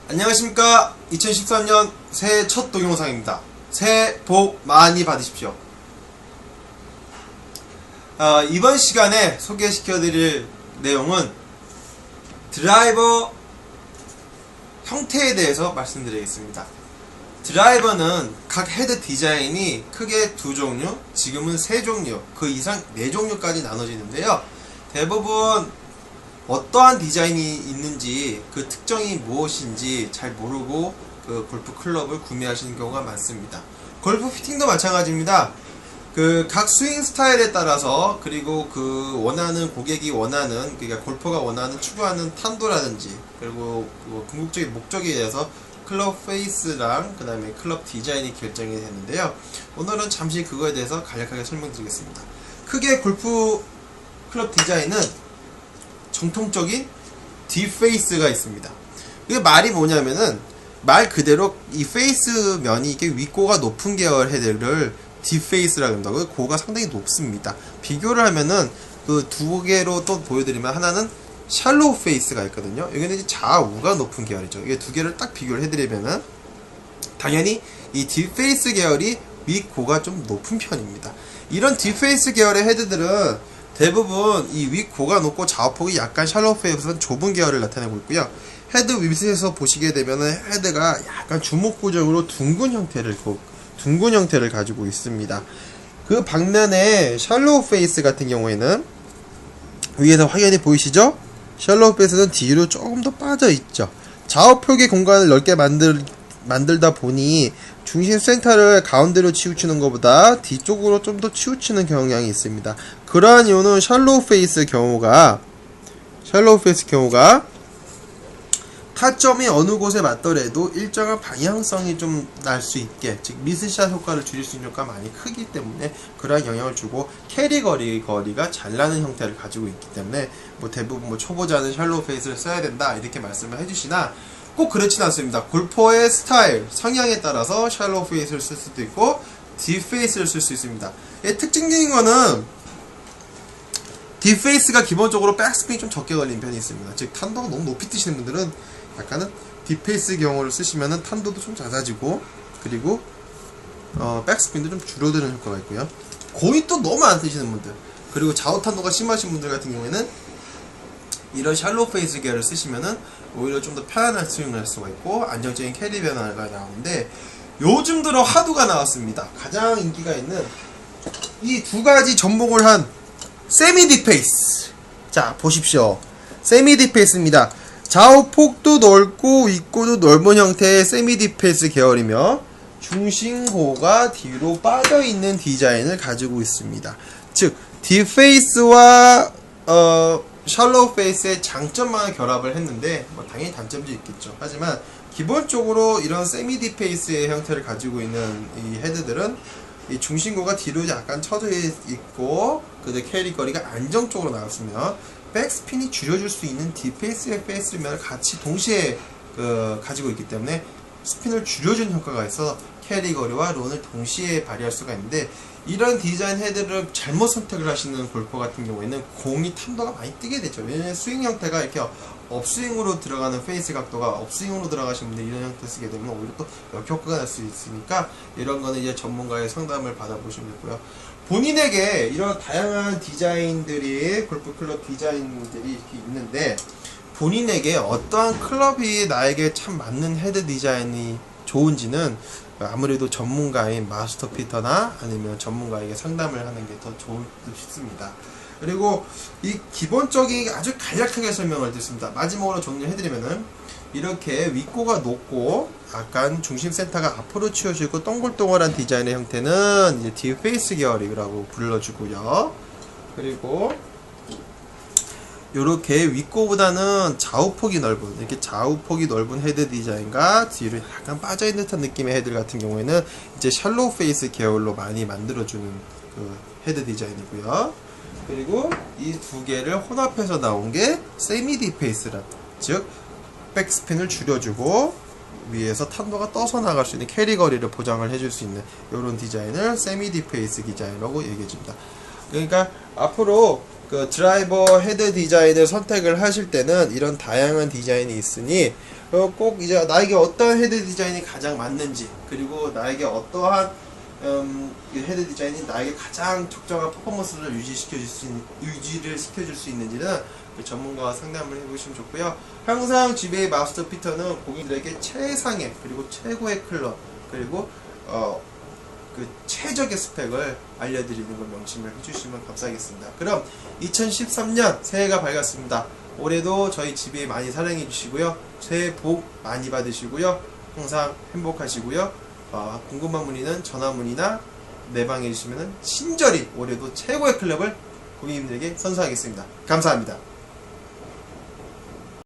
안녕하십니까. 2013년 새해 첫 동영상입니다. 새해 복 많이 받으십시오. 이번 시간에 소개시켜드릴 내용은 드라이버 형태에 대해서 말씀드리겠습니다. 드라이버는 각 헤드 디자인이 크게 두 종류, 지금은 세 종류, 그 이상 네 종류까지 나눠지는데요. 대부분 어떠한 디자인이 있는지, 그 특정이 무엇인지 잘 모르고 그 골프 클럽을 구매하시는 경우가 많습니다. 골프 피팅도 마찬가지입니다. 그 각 스윙 스타일에 따라서, 그리고 그 원하는, 고객이 원하는, 그러니까 골퍼가 원하는, 추구하는 탄도라든지, 그리고 궁극적인 목적에 대해서 클럽 페이스랑 그 다음에 클럽 디자인이 결정이 되는데요. 오늘은 잠시 그거에 대해서 간략하게 설명드리겠습니다. 크게 골프 클럽 디자인은 정통적인 딥페이스가 있습니다. 이게 말이 뭐냐면은, 말 그대로 이 페이스 면이 이게 윗고가 높은 계열 헤드를 딥페이스라고 한다고요. 고가 상당히 높습니다. 비교를 하면은 그 두 개로 또 보여드리면, 하나는 샬로우 페이스가 있거든요. 여기는 이제 좌우가 높은 계열이죠. 이게 두 개를 딱 비교를 해드리면은 당연히 이 딥페이스 계열이 윗고가 좀 높은 편입니다. 이런 딥페이스 계열의 헤드들은 대부분 이 윗고가 높고 좌우폭이 약간 샬로우 페이스는 좁은 계열을 나타내고 있고요. 헤드 윗에서 보시게 되면은 헤드가 약간 주먹구정으로 둥근 형태를 가지고 있습니다. 그 반면에 샬로우 페이스 같은 경우에는 위에서 확연히 보이시죠? 샬로우 페이스는 뒤로 조금 더 빠져 있죠. 좌우폭의 공간을 넓게 만들다 보니 중심 센터를 가운데로 치우치는 것보다 뒤쪽으로 좀 더 치우치는 경향이 있습니다. 그러한 이유는 샬로우 페이스 경우가 타점이 어느 곳에 맞더라도 일정한 방향성이 좀 날 수 있게, 즉 미스샷 효과를 줄일 수 있는 효과가 많이 크기 때문에 그러한 영향을 주고, 캐리 거리가 잘 나는 형태를 가지고 있기 때문에 대부분 초보자는 샬로우 페이스를 써야 된다 이렇게 말씀을 해주시나, 꼭 그렇진 않습니다. 골퍼의 스타일, 성향에 따라서 샬로우 페이스를 쓸 수도 있고 딥페이스를 쓸 수 있습니다. 특징적인 거는 딥페이스가 기본적으로 백스핀이 좀 적게 걸리는 편이 있습니다. 즉 탄도가 너무 높이 뜨시는 분들은 약간은 딥페이스 경우를 쓰시면은 탄도도 좀 잦아지고, 그리고 백스핀도 좀 줄어드는 효과가 있고요. 거의 또 너무 안 뜨시는 분들, 그리고 좌우 탄도가 심하신 분들 같은 경우에는 이런 샬로우 페이스 계열을 쓰시면은 오히려 좀 더 편안한 스윙을 할 수가 있고 안정적인 캐리 변화가 나오는데, 요즘 들어 하두가 나왔습니다. 가장 인기가 있는 이 두 가지 접목을 한 세미 딥페이스. 자, 보십시오. 세미 딥페이스입니다. 좌우폭도 넓고 윗고도 넓은 형태의 세미 딥페이스 계열이며 중심고가 뒤로 빠져있는 디자인을 가지고 있습니다. 즉 딥페이스와 샬로우 페이스의 장점만 결합을 했는데, 당연히 단점도 있겠죠. 하지만 기본적으로 이런 세미 딥페이스의 형태를 가지고 있는 이 헤드들은 이 중심고가 뒤로 약간 처져 있고, 그다음에 캐리 거리가 안정적으로 나왔으면 백스핀이 줄여줄 수 있는 딥페이스의 페이스면을 같이 동시에 가지고 있기 때문에 스핀을 줄여주는 효과가 있어 캐리 거리와 론을 동시에 발휘할 수가 있는데, 이런 디자인 헤드를 잘못 선택을 하시는 골퍼 같은 경우에는 공이 탄도가 많이 뜨게 되죠. 왜냐면 스윙 형태가 이렇게 업스윙으로 들어가는 페이스 각도가 업스윙으로 들어가시는 분들 이런 형태 쓰게 되면 오히려 또 역효과가 날 수 있으니까, 이런 거는 이제 전문가의 상담을 받아보시면 되고요. 본인에게 이런 다양한 디자인들이, 골프 클럽 디자인들이 이렇게 있는데, 본인에게 어떠한 클럽이 나에게 참 맞는 헤드 디자인이 좋은지는 아무래도 전문가인 마스터 피터나 아니면 전문가에게 상담을 하는 게 더 좋을 듯 싶습니다. 그리고 이 기본적인 아주 간략하게 설명을 드렸습니다. 마지막으로 정리해드리면은, 이렇게 윗고가 높고 약간 중심 센터가 앞으로 치워지고 동글동글한 디자인의 형태는 이제 딥페이스 계열이라고 불러주고요. 그리고 요렇게 윗고보다는 좌우폭이 넓은, 이렇게 좌우폭이 넓은 헤드 디자인과 뒤로 약간 빠져있는 듯한 느낌의 헤드 같은 경우에는 이제 샬로우 페이스 계열로 많이 만들어주는 그 헤드 디자인이고요. 그리고 이 두 개를 혼합해서 나온 게 세미 딥페이스란, 즉 백스핀을 줄여주고 위에서 탄도가 떠서 나갈 수 있는 캐리 거리를 보장을 해줄 수 있는 이런 디자인을 세미 딥페이스 디자인이라고 얘기해줍니다. 그러니까 앞으로 그 드라이버 헤드 디자인을 선택을 하실 때는 이런 다양한 디자인이 있으니 꼭 이제 나에게 어떤 헤드 디자인이 가장 맞는지, 그리고 나에게 어떠한 이 헤드 디자인이 나에게 가장 적정한 퍼포먼스를 유지를 시켜줄 수 있는지는 그 전문가와 상담을 해보시면 좋고요. 항상 GBA 마스터 피터는 고객들에게 최상의 그리고 최고의 클럭, 그리고 그 최적의 스펙을 알려드리는 걸 명심을 해주시면 감사하겠습니다. 그럼 2013년 새해가 밝았습니다. 올해도 저희 GBA 많이 사랑해 주시고요. 새해 복 많이 받으시고요. 항상 행복하시고요. 궁금한 문의는 전화 문의나 내방해 주시면 친절히 올해도 최고의 클럽을 고객님들에게 선사하겠습니다. 감사합니다.